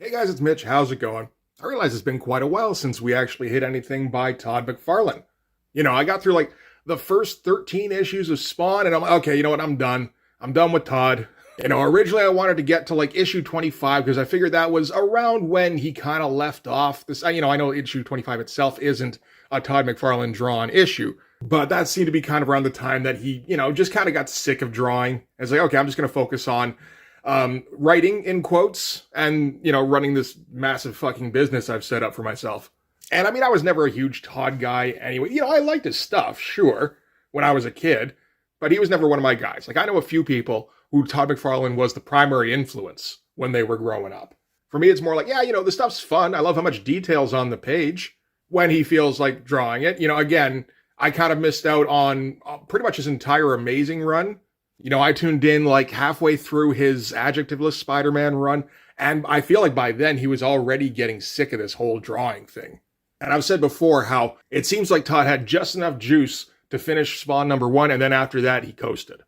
Hey guys, it's Mitch. How's it going? I realize it's been quite a while since we actually hit anything by Todd McFarlane. I got through like the first 13 issues of Spawn, and I'm like, okay, you know what? I'm done. I'm done with Todd. Originally I wanted to get to like issue 25 because I figured that was around when he kind of left off this. I know issue 25 itself isn't a Todd McFarlane drawn issue, but that seemed to be kind of around the time that he, just kind of got sick of drawing. I was like, okay, I'm just going to focus on writing in quotes and, running this massive fucking business I've set up for myself. And I mean, I was never a huge Todd guy anyway. I liked his stuff, sure, when I was a kid, but he was never one of my guys. Like, I know a few people who Todd McFarlane was the primary influence when they were growing up. For me, it's more like, yeah, the stuff's fun. I love how much detail's on the page when he feels like drawing it. Again, I kind of missed out on pretty much his entire Amazing run. I tuned in like halfway through his adjectiveless Spider-Man run, and I feel like by then he was already getting sick of this whole drawing thing. And I've said before how it seems like Todd had just enough juice to finish Spawn #1, and then after that he coasted.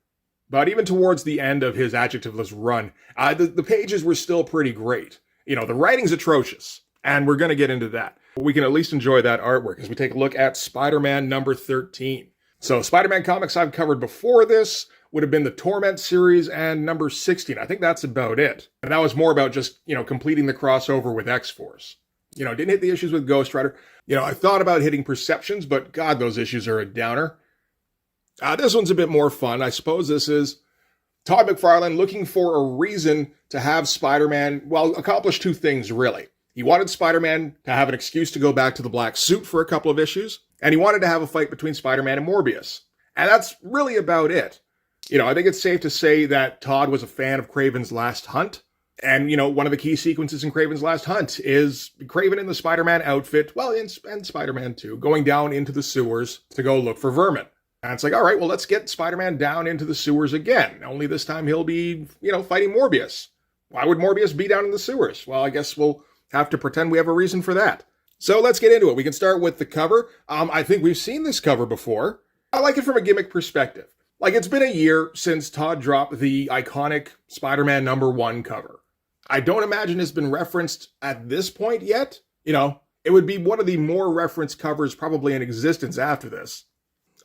But even towards the end of his adjectiveless run, the pages were still pretty great. The writing's atrocious, and we're going to get into that. But we can at least enjoy that artwork as we take a look at Spider-Man #13. So Spider-Man comics I've covered before this would have been the Torment series and #16. I think that's about it. And that was more about just, completing the crossover with X-Force. Didn't hit the issues with Ghost Rider. I thought about hitting Perceptions, but God, those issues are a downer. This one's a bit more fun. I suppose this is Todd McFarlane looking for a reason to have Spider-Man, accomplish two things, really. He wanted Spider-Man to have an excuse to go back to the black suit for a couple of issues, and he wanted to have a fight between Spider-Man and Morbius. And that's really about it. I think it's safe to say that Todd was a fan of Kraven's Last Hunt. And, one of the key sequences in Kraven's Last Hunt is Kraven in the Spider-Man outfit, and Spider-Man too, going down into the sewers to go look for vermin. And it's like, all right, well, let's get Spider-Man down into the sewers again. Only this time he'll be, fighting Morbius. Why would Morbius be down in the sewers? Well, I guess we'll have to pretend we have a reason for that. So let's get into it. We can start with the cover. I think we've seen this cover before. I like it from a gimmick perspective. Like, it's been a year since Todd dropped the iconic Spider-Man #1 cover. I don't imagine it's been referenced at this point yet. It would be one of the more referenced covers probably in existence after this.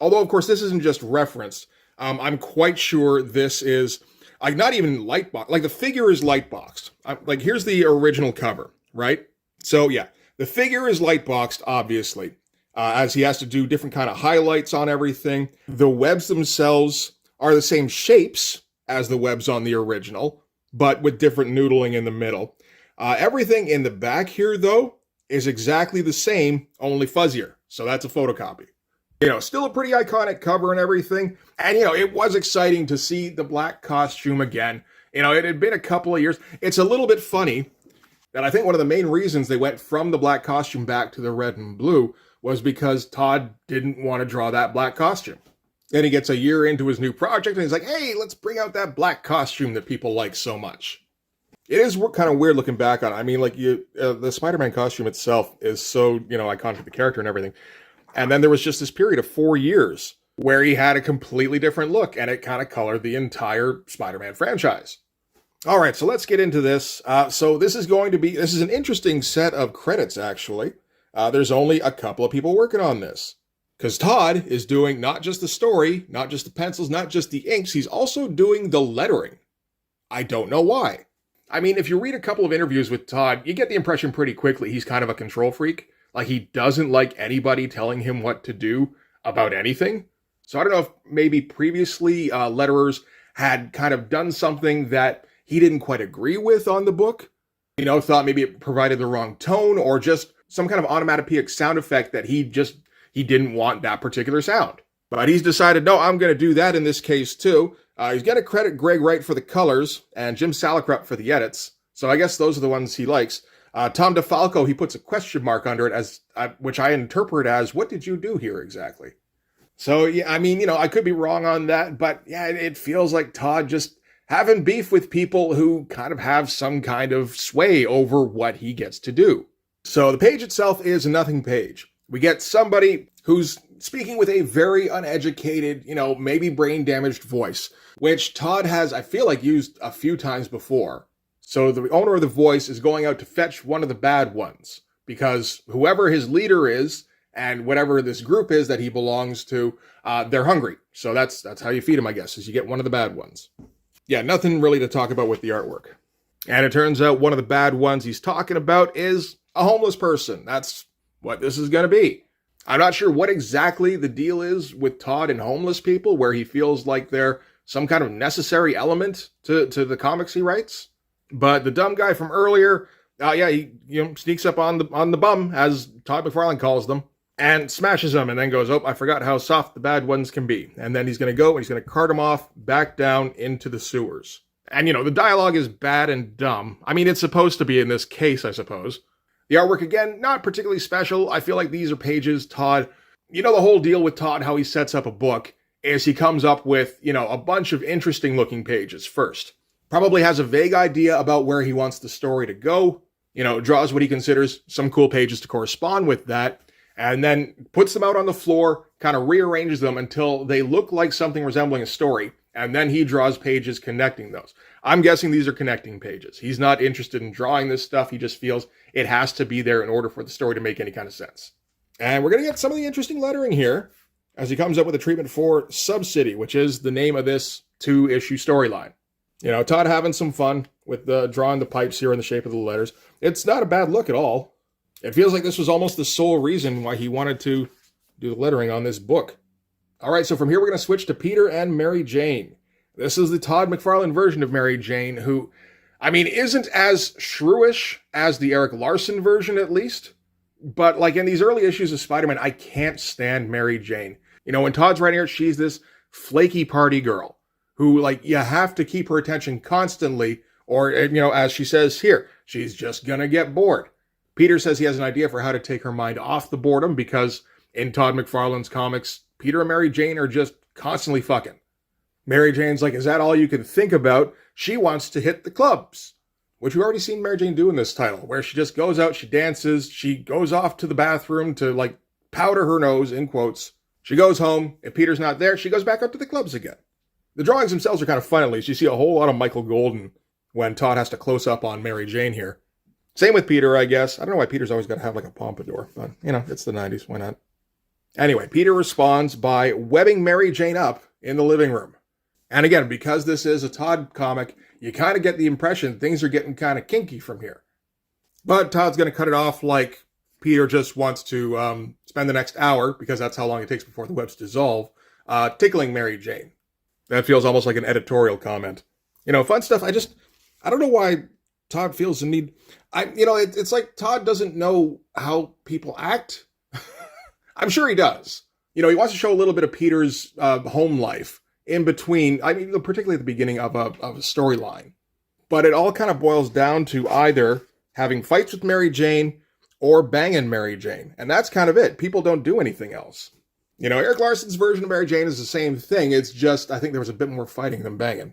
Although, of course, this isn't just referenced. I'm quite sure this is, like, not even lightbox. Like, the figure is lightboxed. Like, here's the original cover, right? So, yeah, the figure is lightboxed, obviously. As he has to do different kind of highlights on everything. The webs themselves are the same shapes as the webs on the original, but with different noodling in the middle. Everything in the back here, though, is exactly the same, only fuzzier. So that's a photocopy. Still a pretty iconic cover and everything. And, it was exciting to see the black costume again. It had been a couple of years. It's a little bit funny that I think one of the main reasons they went from the black costume back to the red and blue was because Todd didn't want to draw that black costume. Then he gets a year into his new project and he's like, hey, let's bring out that black costume that people like so much. It is kind of weird looking back on it. I mean, like, the Spider-Man costume itself is so, iconic to the character and everything. And then there was just this period of 4 years where he had a completely different look and it kind of colored the entire Spider-Man franchise. All right, so let's get into this. So this is an interesting set of credits, actually. There's only a couple of people working on this. Because Todd is doing not just the story, not just the pencils, not just the inks, he's also doing the lettering. I don't know why. I mean, if you read a couple of interviews with Todd, you get the impression pretty quickly he's kind of a control freak. Like, he doesn't like anybody telling him what to do about anything. So I don't know if maybe previously letterers had kind of done something that he didn't quite agree with on the book. Thought maybe it provided the wrong tone or just some kind of onomatopoeic sound effect that he didn't want that particular sound. But he's decided, no, I'm going to do that in this case too. He's going to credit Greg Wright for the colors and Jim Salicrup for the edits. So I guess those are the ones he likes. Tom DeFalco, he puts a question mark under it, which I interpret as, what did you do here exactly? So, yeah, I mean, I could be wrong on that, but yeah, it feels like Todd just having beef with people who kind of have some kind of sway over what he gets to do. So the page itself is a nothing page. We get somebody who's speaking with a very uneducated, maybe brain damaged voice, which Todd has, I feel like, used a few times before. So the owner of the voice is going out to fetch one of the bad ones, because whoever his leader is and whatever this group is that he belongs to, they're hungry. So that's how you feed them, I guess, is you get one of the bad ones. Yeah, nothing really to talk about with the artwork. And it turns out one of the bad ones he's talking about is a homeless person. That's what this is going to be. I'm not sure what exactly the deal is with Todd and homeless people, where he feels like they're some kind of necessary element to the comics he writes. But the dumb guy from earlier, he sneaks up on the bum, as Todd McFarlane calls them, and smashes him, and then goes, "Oh, I forgot how soft the bad ones can be." And then he's going to go and he's going to cart him off back down into the sewers. And, the dialogue is bad and dumb. I mean, it's supposed to be in this case, I suppose. The artwork, again, not particularly special. I feel like these are pages Todd... the whole deal with Todd, how he sets up a book, is he comes up with, a bunch of interesting-looking pages first. Probably has a vague idea about where he wants the story to go. Draws what he considers some cool pages to correspond with that, and then puts them out on the floor, kind of rearranges them until they look like something resembling a story, and then he draws pages connecting those. I'm guessing these are connecting pages. He's not interested in drawing this stuff. He just feels it has to be there in order for the story to make any kind of sense. And we're going to get some of the interesting lettering here as he comes up with a treatment for Sub-City, which is the name of this 2-issue storyline. Todd having some fun with drawing the pipes here in the shape of the letters. It's not a bad look at all. It feels like this was almost the sole reason why he wanted to do the lettering on this book. All right, so from here we're going to switch to Peter and Mary Jane. This is the Todd McFarlane version of Mary Jane, who, isn't as shrewish as the Eric Larson version, at least. But like in these early issues of Spider-Man, I can't stand Mary Jane. When Todd's writing her, she's this flaky party girl who, you have to keep her attention constantly, or, as she says here, she's just going to get bored. Peter says he has an idea for how to take her mind off the boredom, because in Todd McFarlane's comics, Peter and Mary Jane are just constantly fucking. Mary Jane's like, is that all you can think about? She wants to hit the clubs, which we've already seen Mary Jane do in this title, where she just goes out, she dances, she goes off to the bathroom to, powder her nose, in quotes. She goes home. If Peter's not there, she goes back up to the clubs again. The drawings themselves are kind of fun, at least. You see a whole lot of Michael Golden when Todd has to close up on Mary Jane here. Same with Peter, I guess. I don't know why Peter's always got to have, a pompadour, but, it's the 90s. Why not? Anyway, Peter responds by webbing Mary Jane up in the living room. And again, because this is a Todd comic, you kind of get the impression things are getting kind of kinky from here. But Todd's going to cut it off like Peter just wants to spend the next hour, because that's how long it takes before the webs dissolve, tickling Mary Jane. That feels almost like an editorial comment. Fun stuff. I don't know why Todd feels the need. It's like Todd doesn't know how people act. I'm sure he does. He wants to show a little bit of Peter's home life in between, particularly at the beginning of a storyline. But it all kind of boils down to either having fights with Mary Jane or banging Mary Jane. And that's kind of it. People don't do anything else. Eric Larson's version of Mary Jane is the same thing. It's just, I think there was a bit more fighting than banging.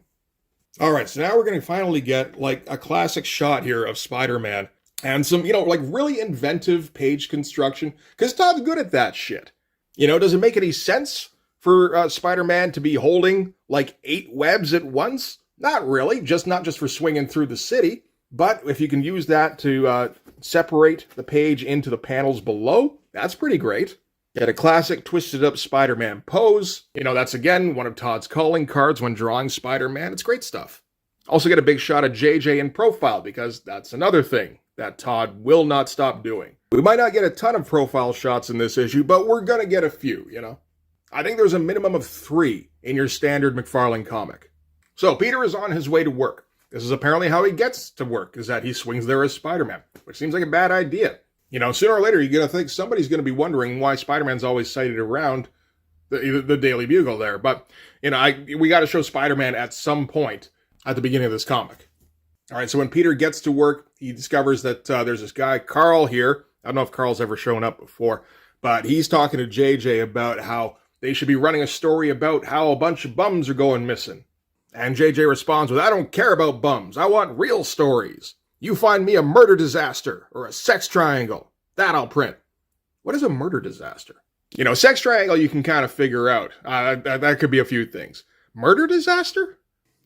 All right, so now we're going to finally get, a classic shot here of Spider-Man. And some, really inventive page construction. Because Todd's good at that shit. Does it make any sense for Spider-Man to be holding, 8 webs at once? Not really. Not just for swinging through the city. But if you can use that to separate the page into the panels below, that's pretty great. Get a classic twisted up Spider-Man pose. That's again one of Todd's calling cards when drawing Spider-Man. It's great stuff. Also get a big shot of JJ in profile, because that's another thing that Todd will not stop doing. We might not get a ton of profile shots in this issue, but we're gonna get a few, I think there's a minimum of 3 in your standard McFarlane comic. So Peter is on his way to work. This is apparently how he gets to work, is that he swings there as Spider-Man, which seems like a bad idea. Sooner or later, you're going to think somebody's going to be wondering why Spider-Man's always cited around the Daily Bugle there. But, we got to show Spider-Man at some point at the beginning of this comic. All right, so when Peter gets to work, he discovers that there's this guy, Carl, here. I don't know if Carl's ever shown up before, but he's talking to JJ about how they should be running a story about how a bunch of bums are going missing. And JJ responds with, I don't care about bums. I want real stories. You find me a murder disaster or a sex triangle. That I'll print. What is a murder disaster? Sex triangle you can kind of figure out. That could be a few things. Murder disaster?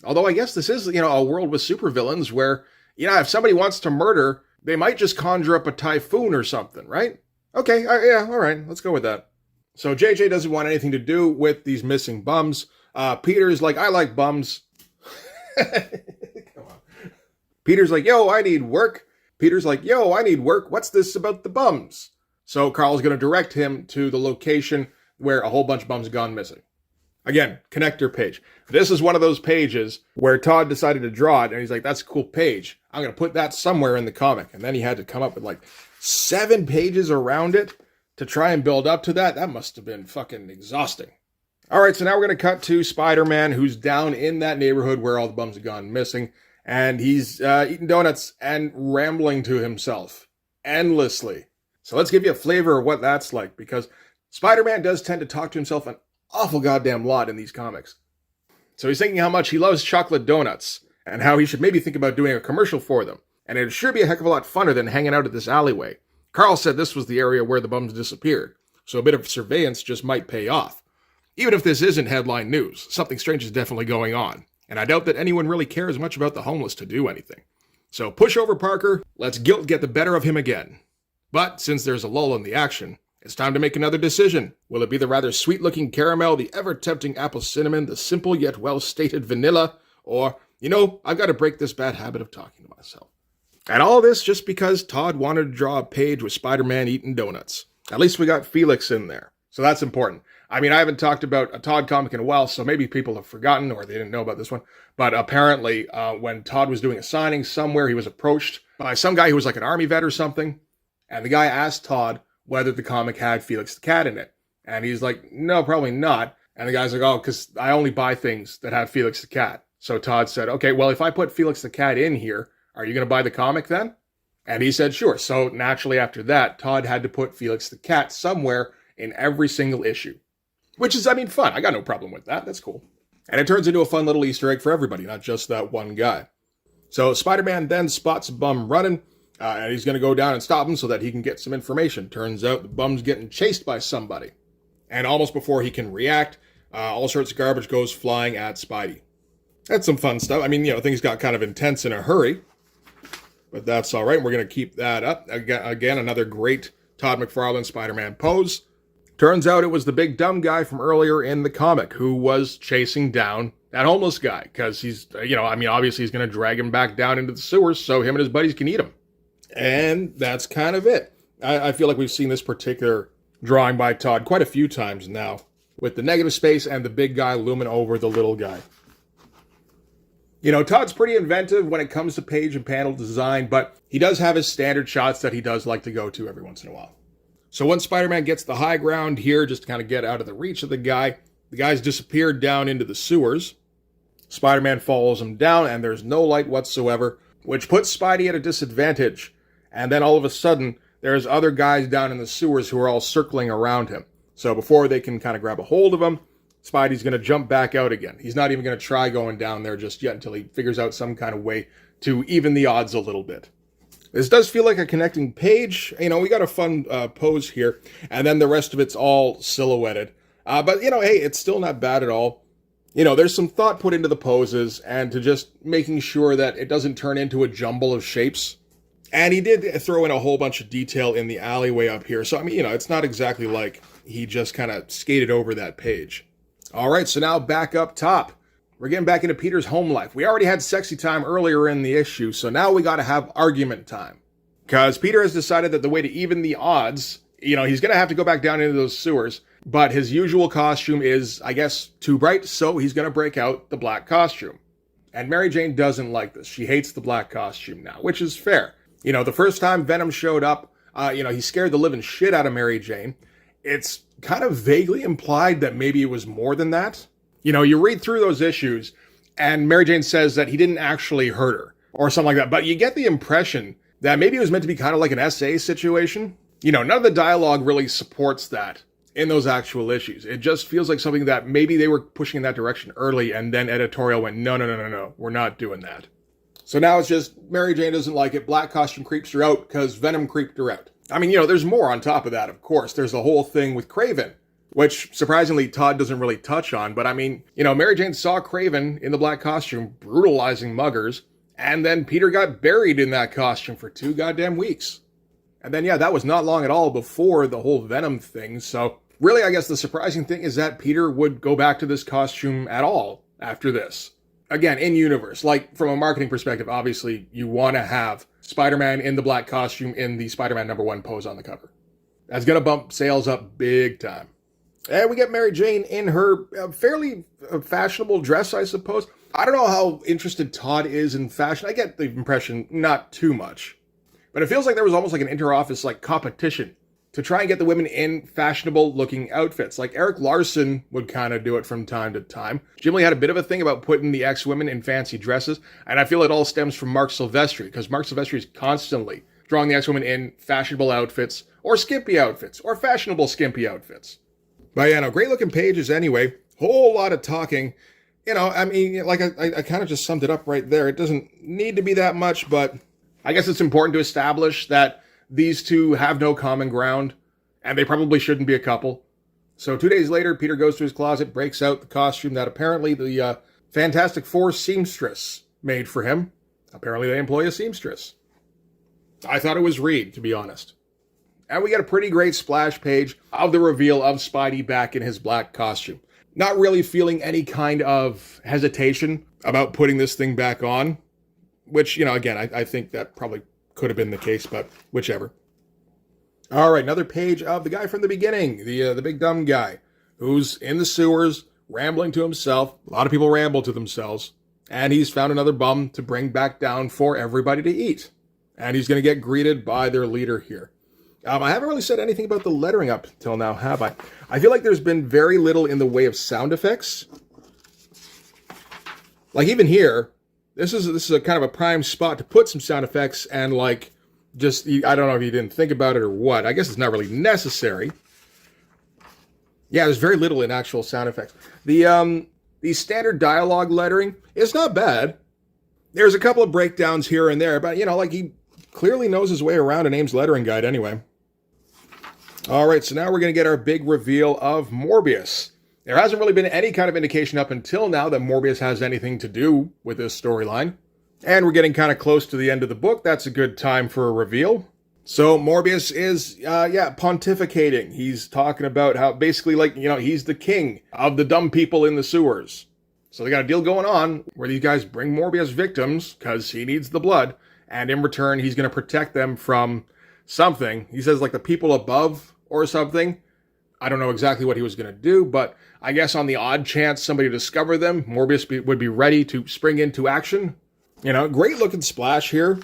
Although I guess this is, a world with supervillains where, If somebody wants to murder, they might just conjure up a typhoon or something, right? Okay, yeah, all right, let's go with that. So JJ doesn't want anything to do with these missing bums. Peter's like, I like bums. Come on. Peter's like, yo, I need work. Peter's like, yo, I need work. What's this about the bums? So Carl's going to direct him to the location where a whole bunch of bums have gone missing. Again, connector page. This is one of those pages where Todd decided to draw it, and he's like, that's a cool page. I'm going to put that somewhere in the comic. And then he had to come up with like 7 pages around it to try and build up to that. That must have been fucking exhausting. All right, so now we're going to cut to Spider-Man, who's down in that neighborhood where all the bums have gone missing. And he's eating donuts and rambling to himself endlessly. So let's give you a flavor of what that's like, because Spider-Man does tend to talk to himself an awful goddamn lot in these comics. So he's thinking how much he loves chocolate donuts, and how he should maybe think about doing a commercial for them. And it'd sure be a heck of a lot funner than hanging out at this alleyway. Carl said this was the area where the bums disappeared, so a bit of surveillance just might pay off. Even if this isn't headline news, something strange is definitely going on, and I doubt that anyone really cares much about the homeless to do anything. So push over Parker, let's guilt get the better of him again. But since there's a lull in the action, it's time to make another decision. Will it be the rather sweet-looking caramel, the ever-tempting apple cinnamon, the simple yet well-stated vanilla, or, I've got to break this bad habit of talking to myself. And all this just because Todd wanted to draw a page with Spider-Man eating donuts. At least we got Felix in there, so that's important. I mean, I haven't talked about a Todd comic in a while, so maybe people have forgotten or they didn't know about this one. But apparently, when Todd was doing a signing somewhere, he was approached by some guy who was like an army vet or something. And the guy asked Todd whether the comic had Felix the Cat in it. And he's like, no, probably not. And the guy's like, oh, because I only buy things that have Felix the Cat. So Todd said, okay, well, if I put Felix the Cat in here, are you going to buy the comic then? And he said, sure. So naturally after that, Todd had to put Felix the Cat somewhere in every single issue. Which is, fun. I got no problem with that. That's cool. And it turns into a fun little Easter egg for everybody, not just that one guy. So Spider-Man then spots a bum running, and he's going to go down and stop him so that he can get some information. Turns out the bum's getting chased by somebody. And almost before he can react, all sorts of garbage goes flying at Spidey. That's some fun stuff. Things got kind of intense in a hurry. But that's all right. We're going to keep that up. Again, another great Todd McFarlane Spider-Man pose. Turns out it was the big dumb guy from earlier in the comic who was chasing down that homeless guy. Because he's, obviously he's going to drag him back down into the sewers so him and his buddies can eat him. And that's kind of it. I feel like we've seen this particular drawing by Todd quite a few times now, with the negative space and the big guy looming over the little guy. Todd's pretty inventive when it comes to page and panel design, but he does have his standard shots that he does like to go to every once in a while. So once Spider-Man gets the high ground here, just to kind of get out of the reach of the guy's disappeared down into the sewers. Spider-Man follows him down, and there's no light whatsoever, which puts Spidey at a disadvantage. And then all of a sudden, there's other guys down in the sewers who are all circling around him. So before they can kind of grab a hold of him, Spidey's going to jump back out again. He's not even going to try going down there just yet until he figures out some kind of way to even the odds a little bit. This does feel like a connecting page. We got a fun pose here, and then the rest of it's all silhouetted. But, hey, it's still not bad at all. There's some thought put into the poses and to just making sure that it doesn't turn into a jumble of shapes. And he did throw in a whole bunch of detail in the alleyway up here. So, it's not exactly like he just kind of skated over that page. All right, so now back up top. We're getting back into Peter's home life. We already had sexy time earlier in the issue, so now we got to have argument time. Because Peter has decided that the way to even the odds, he's going to have to go back down into those sewers, but his usual costume is, I guess, too bright, so he's going to break out the black costume. And Mary Jane doesn't like this. She hates the black costume now, which is fair. The first time Venom showed up, he scared the living shit out of Mary Jane. It's kind of vaguely implied that maybe it was more than that. You read through those issues, and Mary Jane says that he didn't actually hurt her, or something like that. But you get the impression that maybe it was meant to be kind of like an essay situation. None of the dialogue really supports that in those actual issues. It just feels like something that maybe they were pushing in that direction early, and then editorial went, no, we're not doing that. So now it's just, Mary Jane doesn't like it, black costume creeps her out, because Venom creeped her out. There's more on top of that, of course. There's the whole thing with Kraven, which, surprisingly, Todd doesn't really touch on. But, Mary Jane saw Kraven in the black costume brutalizing muggers, And then Peter got buried in that costume for 2 goddamn weeks. And then, yeah, that was not long at all before the whole Venom thing. So really, I guess the surprising thing is that Peter would go back to this costume at all after this. Again, in universe, like from a marketing perspective, obviously you want to have Spider-Man in the black costume in the Spider-Man #1 pose on the cover. That's going to bump sales up big time. And we get Mary Jane in her fairly fashionable dress, I suppose. I don't know how interested Todd is in fashion. I get the impression not too much. But it feels like there was almost like an inter-office like competition to try and get the women in fashionable looking outfits. Like Eric Larson would kind of do it from time to time. Jim Lee had a bit of a thing about putting the X-women in fancy dresses. And I feel it all stems from Mark Silvestri, because Mark Silvestri is constantly drawing the X-women in fashionable outfits or skimpy outfits or fashionable skimpy outfits. But yeah, no, great looking pages anyway. Whole lot of talking. You know, I mean, like I kind of just summed it up right there. It doesn't need to be that much, but I guess it's important to establish that these two have no common ground, and they probably shouldn't be a couple. So 2 days later, Peter goes to his closet, breaks out the costume that apparently the Fantastic Four seamstress made for him. Apparently they employ a seamstress. I thought it was Reed, to be honest. And we get a pretty great splash page of the reveal of Spidey back in his black costume. Not really feeling any kind of hesitation about putting this thing back on, which, you know, again, I think that probably could have been the case, but whichever. All right, another page of the guy from the beginning, the big dumb guy, who's in the sewers, rambling to himself. A lot of people ramble to themselves. And he's found another bum to bring back down for everybody to eat. And he's going to get greeted by their leader here. I haven't really said anything about the lettering up till now, have I? I feel like there's been very little in the way of sound effects. Like even here, this is a kind of a prime spot to put some sound effects and like just, I don't know if you didn't think about it or what. I guess it's not really necessary. Yeah, there's very little in actual sound effects. The standard dialogue lettering is not bad. There's a couple of breakdowns here and there, but you know, like he clearly knows his way around an Ames lettering guide anyway. All right, so now we're going to get our big reveal of Morbius. There hasn't really been any kind of indication up until now that Morbius has anything to do with this storyline. And we're getting kind of close to the end of the book. That's a good time for a reveal. So Morbius is, pontificating. He's talking about how basically, like, you know, he's the king of the dumb people in the sewers. So they got a deal going on where these guys bring Morbius victims because he needs the blood. And in return, he's going to protect them from something. He says, like, the people above or something. I don't know exactly what he was going to do, but I guess on the odd chance somebody discovered them, Morbius would be ready to spring into action. You know, great looking splash here.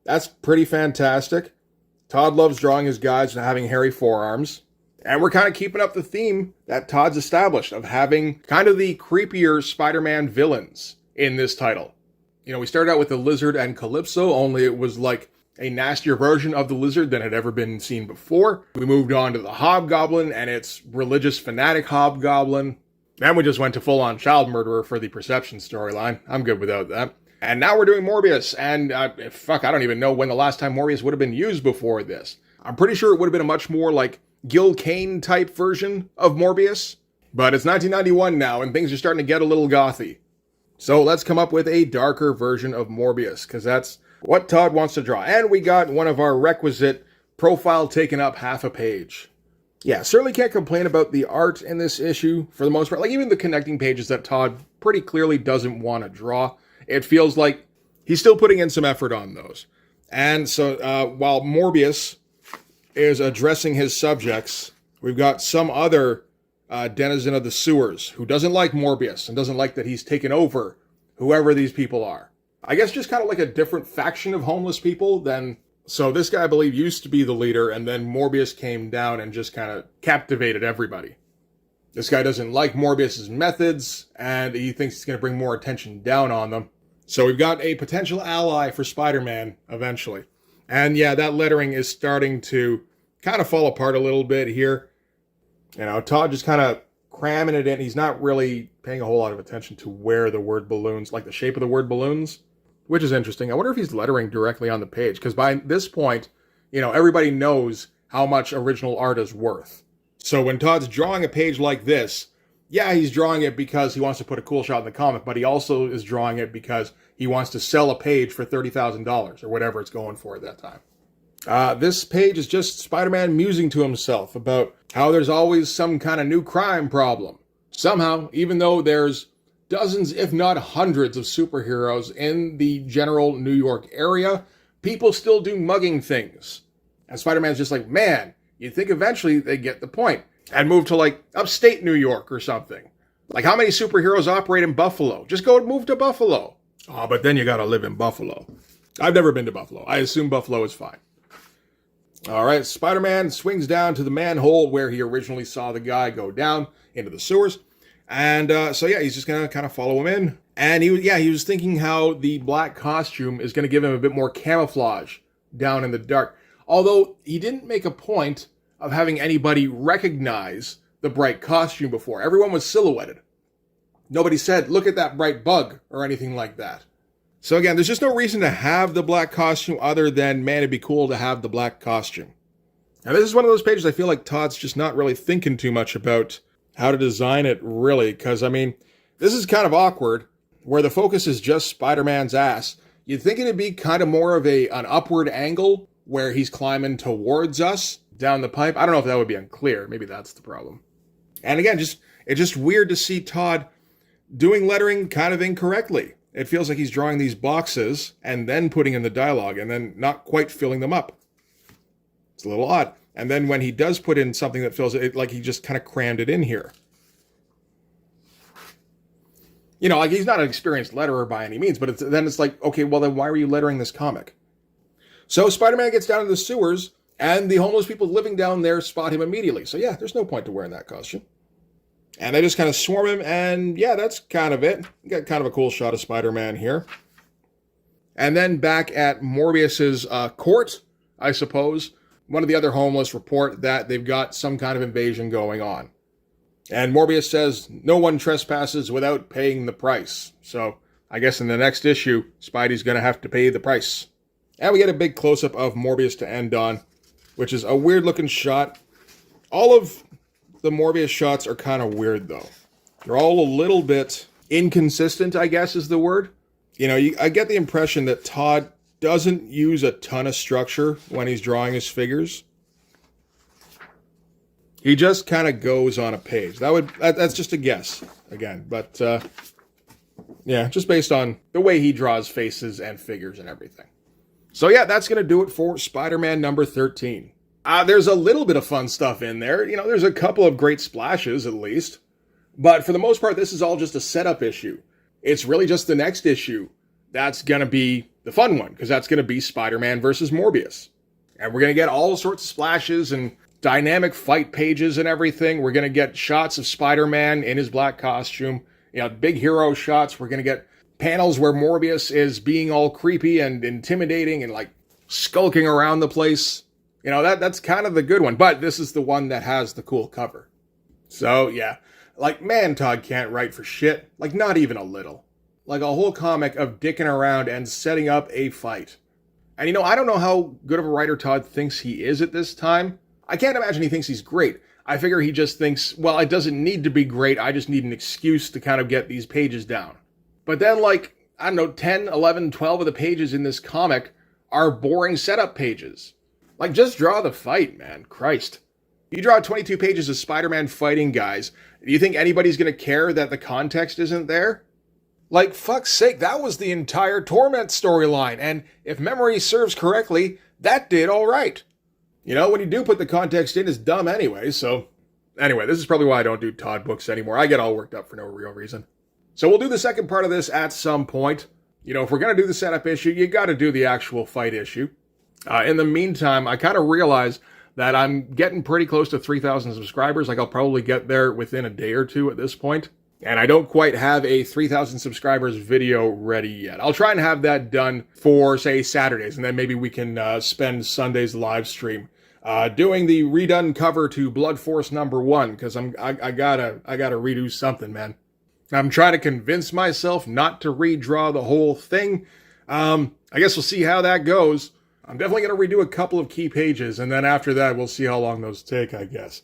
That's pretty fantastic. Todd loves drawing his guys and having hairy forearms. And we're kind of keeping up the theme that Todd's established of having kind of the creepier Spider-Man villains in this title. You know, we started out with the Lizard and Calypso, only it was like a nastier version of the Lizard than had ever been seen before. We moved on to the Hobgoblin and its religious fanatic Hobgoblin. Then we just went to full-on child murderer for the Perception storyline. I'm good without that. And now we're doing Morbius, and I don't even know when the last time Morbius would have been used before this. I'm pretty sure it would have been a much more like Gil Kane type version of Morbius. But it's 1991 now, and things are starting to get a little gothy. So let's come up with a darker version of Morbius, because that's what Todd wants to draw. And we got one of our requisite profile taking up half a page. Yeah, certainly can't complain about the art in this issue for the most part. Like even the connecting pages that Todd pretty clearly doesn't want to draw. It feels like he's still putting in some effort on those. And so while Morbius is addressing his subjects, we've got some other denizen of the sewers who doesn't like Morbius and doesn't like that he's taken over whoever these people are. I guess just kind of like a different faction of homeless people than... So this guy, I believe, used to be the leader, and then Morbius came down and just kind of captivated everybody. This guy doesn't like Morbius's methods, and he thinks he's going to bring more attention down on them. So we've got a potential ally for Spider-Man eventually. And yeah, that lettering is starting to kind of fall apart a little bit here. You know, Todd just kind of cramming it in. He's not really paying a whole lot of attention to where the word balloons, like the shape of the word balloons, which is interesting. I wonder if he's lettering directly on the page, because by this point, you know, everybody knows how much original art is worth. So when Todd's drawing a page like this, yeah, he's drawing it because he wants to put a cool shot in the comic, but he also is drawing it because he wants to sell a page for $30,000 or whatever it's going for at that time. This page is just Spider-Man musing to himself about how there's always some kind of new crime problem. Somehow, even though there's dozens, if not hundreds, of superheroes in the general New York area, people still do mugging things. And Spider-Man's just like, man, you'd think eventually they'd get the point and move to like upstate New York or something. Like, how many superheroes operate in Buffalo? Just go and move to Buffalo. Oh, but then you gotta live in Buffalo. I've never been to Buffalo. I assume Buffalo is fine. All right, Spider-Man swings down to the manhole where he originally saw the guy go down into the sewers. And so he's just gonna kind of follow him in. And he was thinking how the black costume is gonna give him a bit more camouflage down in the dark. Although he didn't make a point of having anybody recognize the bright costume before. Everyone was silhouetted. Nobody said, look at that bright bug or anything like that. So again, there's just no reason to have the black costume other than, man, it'd be cool to have the black costume. Now this is one of those pages I feel like Todd's just not really thinking too much about how to design it, really, because, I mean, this is kind of awkward, where the focus is just Spider-Man's ass. You'd think it'd be kind of more of an upward angle, where he's climbing towards us down the pipe. I don't know if that would be unclear. Maybe that's the problem. And again, it's just weird to see Todd doing lettering kind of incorrectly. It feels like he's drawing these boxes and then putting in the dialogue and then not quite filling them up. It's a little odd. And then when he does put in something that fills it, like he just kind of crammed it in here. You know, like he's not an experienced letterer by any means, but then it's like, okay, well then why are you lettering this comic? So Spider-Man gets down to the sewers, and the homeless people living down there spot him immediately. So yeah, there's no point to wearing that costume. And they just kind of swarm him, and yeah, that's kind of it. You got kind of a cool shot of Spider-Man here. And then back at Morbius's court, I suppose, one of the other homeless report that they've got some kind of invasion going on. And Morbius says, no one trespasses without paying the price. So I guess in the next issue, Spidey's going to have to pay the price. And we get a big close-up of Morbius to end on, which is a weird-looking shot. All of the Morbius shots are kind of weird, though. They're all a little bit inconsistent, I guess is the word. You know, I get the impression that Todd doesn't use a ton of structure when he's drawing his figures. He just kind of goes on a page. That's just a guess, again. But, yeah, just based on the way he draws faces and figures and everything. So yeah, that's going to do it for Spider-Man number 13. There's a little bit of fun stuff in there. You know, there's a couple of great splashes, at least. But for the most part, this is all just a setup issue. It's really just the next issue that's going to be the fun one, because that's going to be Spider-Man versus Morbius. And we're going to get all sorts of splashes and dynamic fight pages and everything. We're going to get shots of Spider-Man in his black costume. You know, big hero shots. We're going to get panels where Morbius is being all creepy and intimidating and like skulking around the place. You know, that's kind of the good one. But this is the one that has the cool cover. So yeah, like, man, Todd can't write for shit. Like, not even a little. Like a whole comic of dicking around and setting up a fight. And you know, I don't know how good of a writer Todd thinks he is at this time. I can't imagine he thinks he's great. I figure he just thinks, well, it doesn't need to be great. I just need an excuse to kind of get these pages down. But then, like, I don't know, 10, 11, 12 of the pages in this comic are boring setup pages. Like, just draw the fight, man. Christ. You draw 22 pages of Spider-Man fighting guys. Do you think anybody's going to care that the context isn't there? Like, fuck's sake, that was the entire Torment storyline. And if memory serves correctly, that did all right. You know, when you do put the context in, it's dumb anyway. So, anyway, this is probably why I don't do Todd books anymore. I get all worked up for no real reason. So we'll do the second part of this at some point. You know, if we're going to do the setup issue, you got to do the actual fight issue. In the meantime, I kind of realize that I'm getting pretty close to 3,000 subscribers. Like, I'll probably get there within a day or two at this point. And I don't quite have a 3,000 subscribers video ready yet. I'll try and have that done for, say, Saturdays. And then maybe we can spend Sunday's live stream doing the redone cover to Blood Force #1. Because I gotta redo something, man. I'm trying to convince myself not to redraw the whole thing. I guess we'll see how that goes. I'm definitely going to redo a couple of key pages, and then after that, we'll see how long those take, I guess.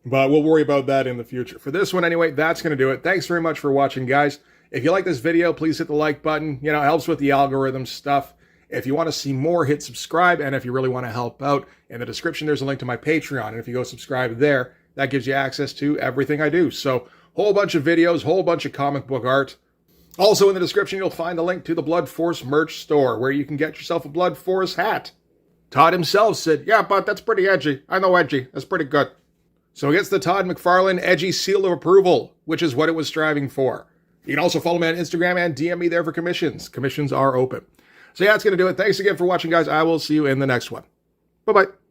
But we'll worry about that in the future. For this one anyway, that's going to do it. Thanks very much for watching, guys. If you like this video, please hit the like button. You know, it helps with the algorithm stuff. If you want to see more, hit subscribe. And if you really want to help out, in the description, there's a link to my Patreon. And if you go subscribe there, that gives you access to everything I do. So, whole bunch of videos, whole bunch of comic book art. Also in the description, you'll find a link to the Blood Force merch store, where you can get yourself a Blood Force hat. Todd himself said, yeah, but that's pretty edgy. I know edgy. That's pretty good. So it gets the Todd McFarlane edgy seal of approval, which is what it was striving for. You can also follow me on Instagram and DM me there for commissions. Commissions are open. So yeah, that's going to do it. Thanks again for watching, guys. I will see you in the next one. Bye-bye.